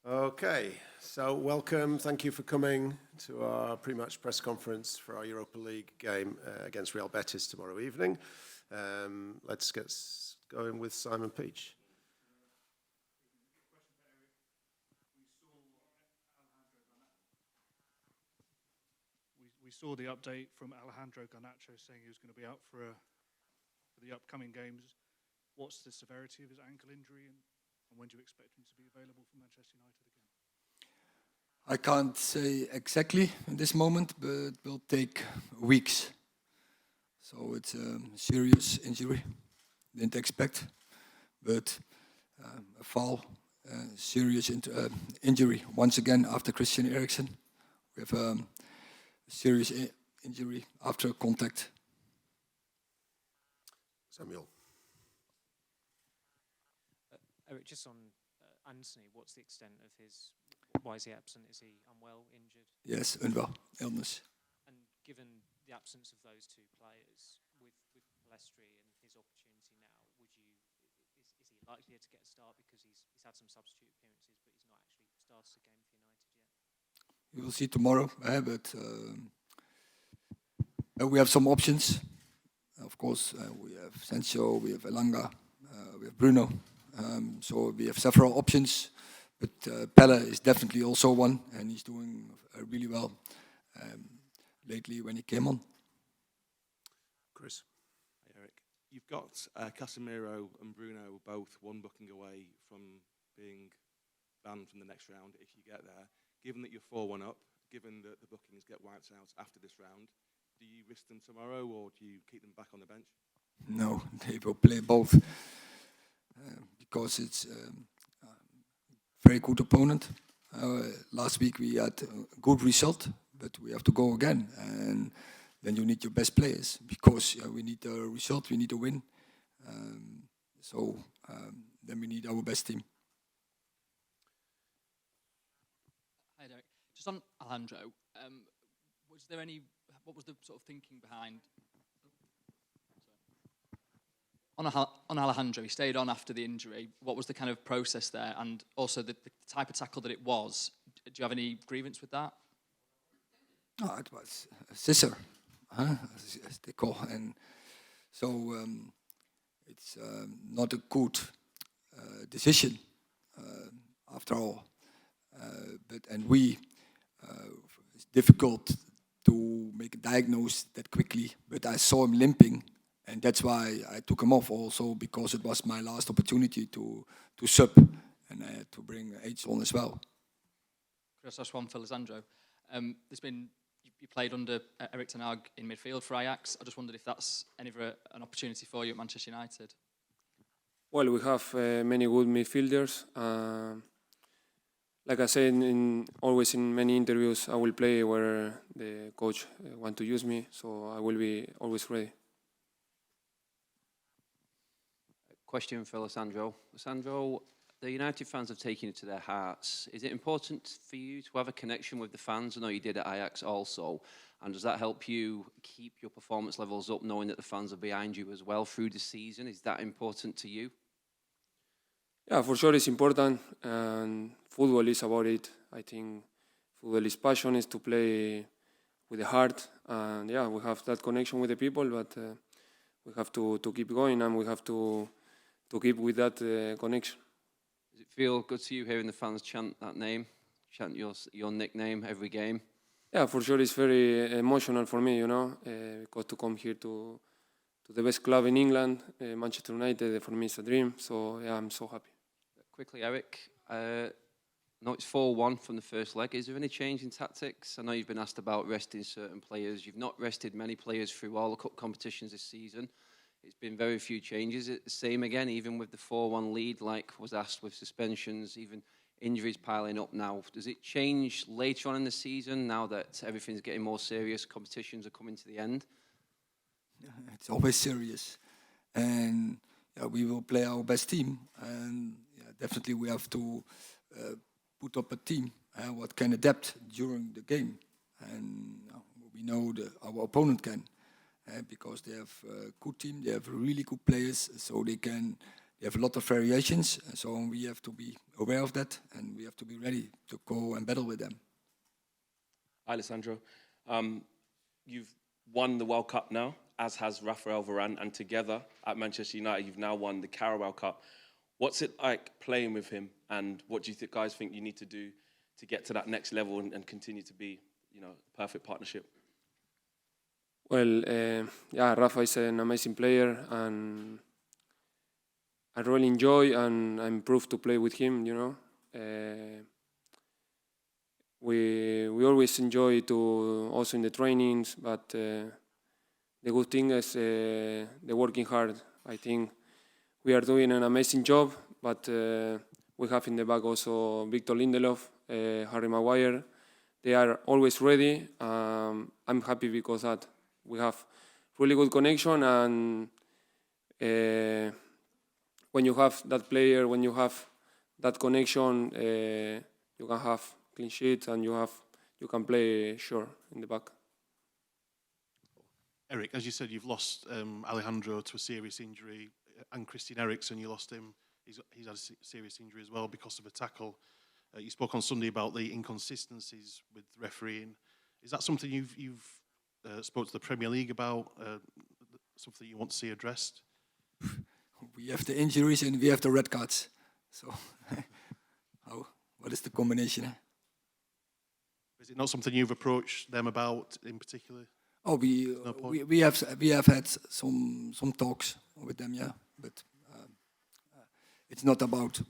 Okay, so welcome. Thank you for coming to our pre-match press conference for our Europa League game against Real Betis tomorrow evening. Let's get going with Simon Peach. We saw the update from Alejandro Garnacho saying he was going to be out for the upcoming games. What's the severity of his ankle injury, and when do you expect him to be available for Manchester United again? I can't say exactly in this moment, but it will take weeks. So it's a serious injury. Didn't expect, but a fall, serious injury. Once again, after Christian Eriksen, we have a serious injury after contact. Samuel. Erik, just on Anthony, what's the extent of his... Why is he absent? Is he unwell, injured? Yes, unwell, illness. And given the absence of those two players, with Pellistri and his opportunity now, is he likelier to get a start because he's had some substitute appearances, but he's not actually started a game for United yet? We will see tomorrow, but we have some options. Of course, we have Sancho, we have Elanga, we have Bruno. So we have several options. But Pelle is definitely also one, and he's doing really well lately when he came on. Chris. Hey, Erik. You've got Casemiro and Bruno both one booking away from being banned from the next round if you get there. Given that you're 4-1 up, given that the bookings get wiped out after this round, do you risk them tomorrow or do you keep them back on the bench? No, they will play both because it's... very good opponent. Last week we had a good result, but we have to go again. And then you need your best players because we need a result, we need a win. So then we need our best team. Hi, Derek. Just on Alejandro, what was the sort of thinking behind? On Alejandro, he stayed on after the injury. What was the kind of process there? And also the type of tackle that it was, do you have any grievance with that? Oh, it was a scissor, as they call. And so it's not a good decision after all. It's difficult to make a diagnosis that quickly, but I saw him limping. And that's why I took him off also, because it was my last opportunity to sub, and I had to bring H on as well. Just one for Lisandro. You played under Erik Ten Hag in midfield for Ajax. I just wondered if that's an opportunity for you at Manchester United. Well, we have many good midfielders. Like I said, always in many interviews, I will play where the coach want to use me, so I will be always ready. Question for Lisandro. Lisandro, the United fans have taken it to their hearts. Is it important for you to have a connection with the fans? I know you did at Ajax also. And does that help you keep your performance levels up, knowing that the fans are behind you as well through the season? Is that important to you? Yeah, for sure it's important. And football is about it. I think football is passion, is to play with the heart. And yeah, we have that connection with the people, but we have to keep going, and we have to keep with that connection. Does it feel good to you hearing the fans chant that name, chant your nickname every game? Yeah, for sure it's very emotional for me, because to come here to the best club in England, Manchester United, for me it's a dream. So yeah, I'm so happy. Quickly, Erik, no, it's 4-1 from the first leg. Is there any change in tactics? I know you've been asked about resting certain players. You've not rested many players through all the cup competitions this season. It's been very few changes. It's the same again, even with the 4-1 lead, like was asked, with suspensions, even injuries piling up now. Does it change later on in the season, now that everything's getting more serious, competitions are coming to the end? Yeah, it's always serious. And yeah, we will play our best team. And yeah, definitely we have to put up a team what can adapt during the game. And we know our opponent can. Because they have a good team, they have really good players, so they can they have a lot of variations, so we have to be aware of that, and we have to be ready to go and battle with them. Alessandro, you've won the World Cup now, as has Rafael Varane, and together at Manchester United, you've now won the Carabao Cup. What's it like playing with him, and what do you guys think you need to do to get to that next level and continue to be, a perfect partnership? Well, yeah, Rafa is an amazing player, and I really enjoy and I improve to play with him. We always enjoy to also in the trainings, but the good thing is the working hard. I think we are doing an amazing job, but we have in the back also Victor Lindelof, Harry Maguire. They are always ready. I'm happy because that we have really good connection, and when you have that player, when you have that connection, you can have clean sheets and you can play sure in the back. Erik, as you said, you've lost Alejandro to a serious injury, and Christian Eriksen, you lost him. He's had a serious injury as well because of a tackle. You spoke on Sunday about the inconsistencies with refereeing. Is that something you've spoke to the Premier League about? Something you want to see addressed? We have the injuries and we have the red cards. So, what is the combination? Is it not something you've approached them about in particular? Oh, we have had some talks with them, yeah, but it's not about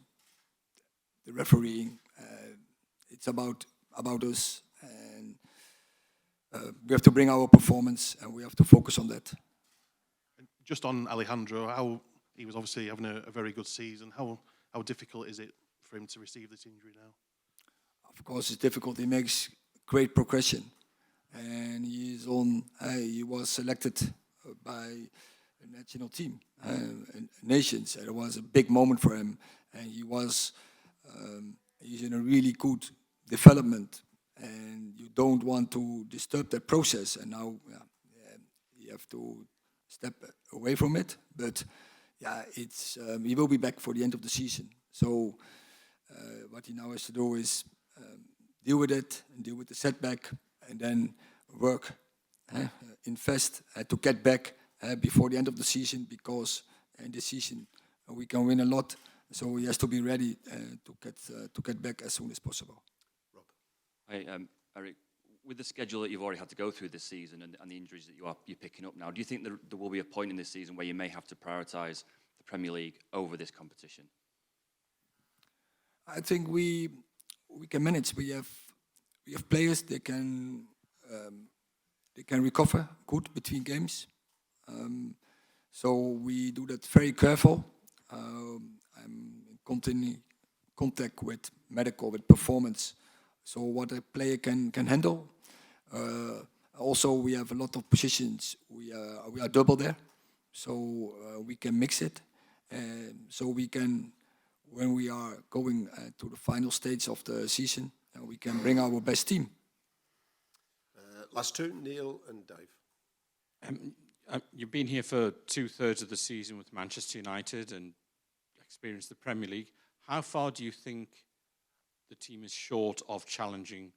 the refereeing. It's about us, and we have to bring our performance, and we have to focus on that. And just on Alejandro, how he was obviously having a very good season. How difficult is it for him to receive this injury now? Of course, it's difficult. He makes great progression, and he was selected by a national team, nations. And it was a big moment for him, and he's in a really good development, and you don't want to disturb that process. And now you have to step away from it. But yeah, he will be back for the end of the season. So what he now has to do is deal with it, and deal with the setback, and then work, invest to get back before the end of the season, because in this season we can win a lot. So he has to be ready to get back as soon as possible. Rob. Hey, Erik, with the schedule that you've already had to go through this season and the injuries that you're picking up now, do you think there will be a point in this season where you may have to prioritise the Premier League over this competition? I think we can manage. We have players that can recover good between games. So we do that very careful. I'm in continual contact with medical, with performance, so what a player can handle. Also, we have a lot of positions. We are double there, so we can mix it. So we can, when we are going to the final stage of the season, we can bring our best team. Last two, Neil and Dave. You've been here for 2/3 of the season with Manchester United and experienced the Premier League. How far do you think the team is short of challenging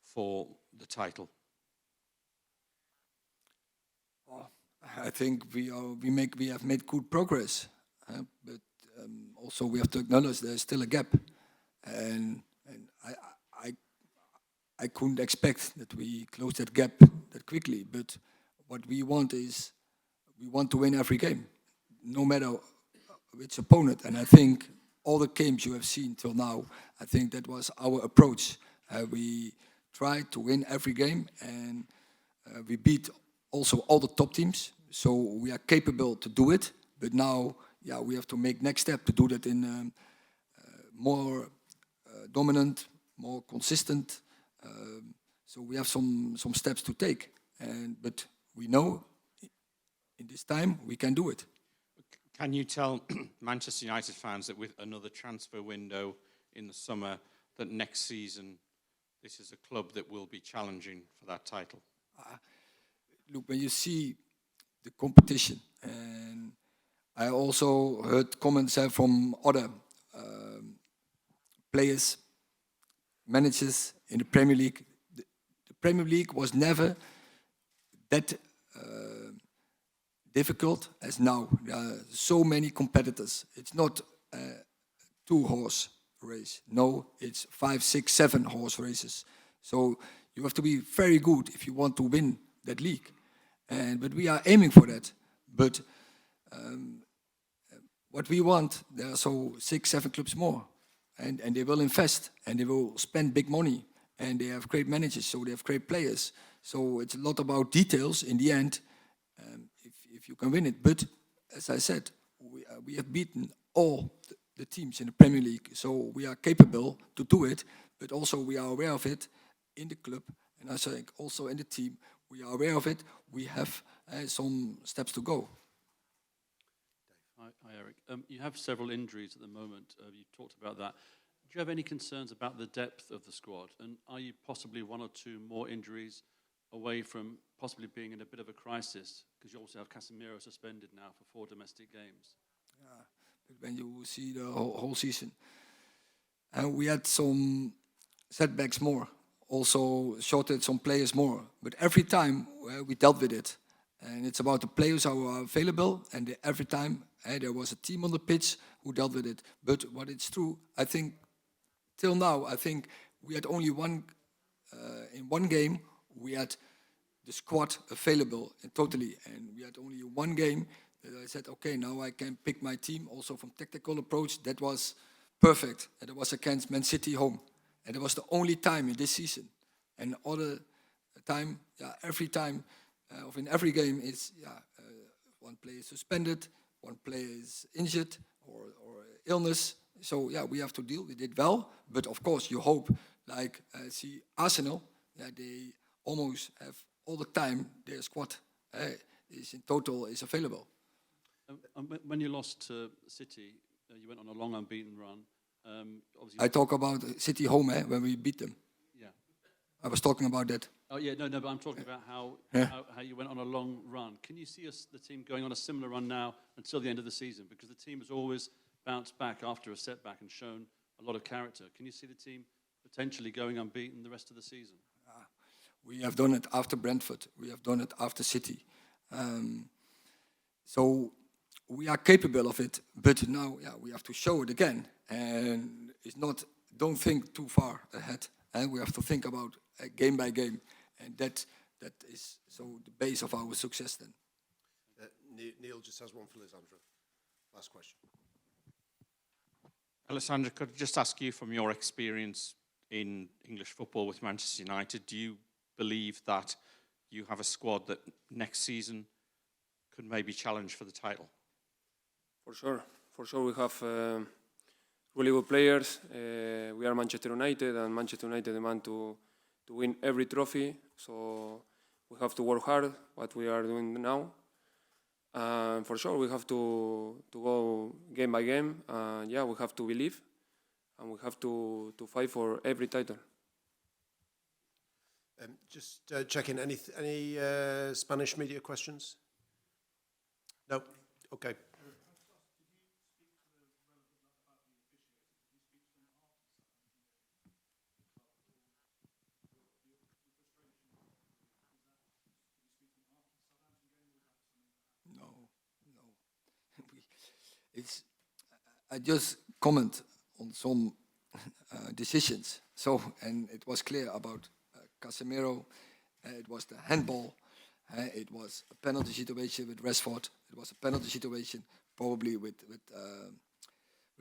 for the title? I think we have made good progress, but also we have to acknowledge there's still a gap, and I couldn't expect that we close that gap that quickly. But what we want is to win every game, no matter which opponent. And I think all the games you have seen till now, I think that was our approach. We tried to win every game, and we beat also all the top teams. So we are capable to do it. But now, we have to make next step to do that in more dominant, more consistent. So we have some steps to take, but we know in this time we can do it. Can you tell Manchester United fans that with another transfer window in the summer, that next season this is a club that will be challenging for that title? Look, when you see the competition, and I also heard comments from other players, managers in the Premier League. The Premier League was never that difficult as now. There are so many competitors. It's not a 2-horse race. No, it's 5, 6, 7 horse races. So you have to be very good if you want to win that league. But we are aiming for that. But what we want, there are so 6, 7 clubs more. And they will invest, and they will spend big money. And they have great managers, so they have great players. So it's a lot about details in the end, if you can win it. But as I said, we have beaten all the teams in the Premier League. So we are capable to do it, but also we are aware of it in the club. And I think also in the team, we are aware of it. We have some steps to go. Hi, Erik. You have several injuries at the moment. You talked about that. Do you have any concerns about the depth of the squad? And are you possibly 1 or 2 more injuries away from possibly being in a bit of a crisis? Because you also have Casemiro suspended now for 4 domestic games. Yeah, but when you see the whole season, we had some setbacks more. Also shorted some players more. But every time we dealt with it. And it's about the players who are available. And every time there was a team on the pitch who dealt with it. But what it's true, I think, till now, I think we had only one, in one game, we had the squad available totally. And we had only one game that I said, okay, now I can pick my team also from tactical approach. That was perfect. And it was against Man City home. And it was the only time in this season. And other time, every time, of in every game, it's one player is suspended, one player is injured or illness. So we have to deal with it well. But of course, you hope, like see Arsenal, they almost have all the time their squad is in total is available. When you lost to City, you went on a long unbeaten run. Obviously I talk about City home when we beat them. Yeah. I was talking about that. Oh yeah, no, but I'm talking about how you went on a long run. Can you see the team going on a similar run now until the end of the season? Because the team has always bounced back after a setback and shown a lot of character. Can you see the team potentially going unbeaten the rest of the season? We have done it after Brentford. We have done it after City. So we are capable of it. But now, we have to show it again. And it's not. Don't think too far ahead. And we have to think about game by game. And that is so the base of our success then. Neil just has one for Lisandro. Last question. Alessandro, could I just ask you, from your experience in English football with Manchester United, do you believe that you have a squad that next season could maybe challenge for the title? For sure we have really good players. We are Manchester United, and Manchester United demand to win every trophy. So we have to work hard, what we are doing now. And for sure, we have to go game by game. We have to believe, and we have to fight for every title. Just checking, any Spanish media questions? No? Okay. I just comment on some decisions. So, and it was clear about Casemiro. It was the handball. It was a penalty situation with Rashford. It was a penalty situation probably with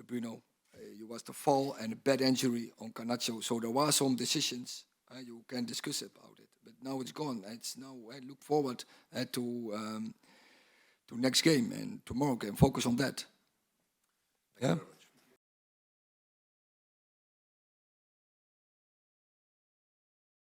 Bruno. It was the fall and a bad injury on Garnacho. So there were some decisions. You can discuss about it. But now it's gone. It's now I look forward to next game and tomorrow game. Focus on that. Thank you.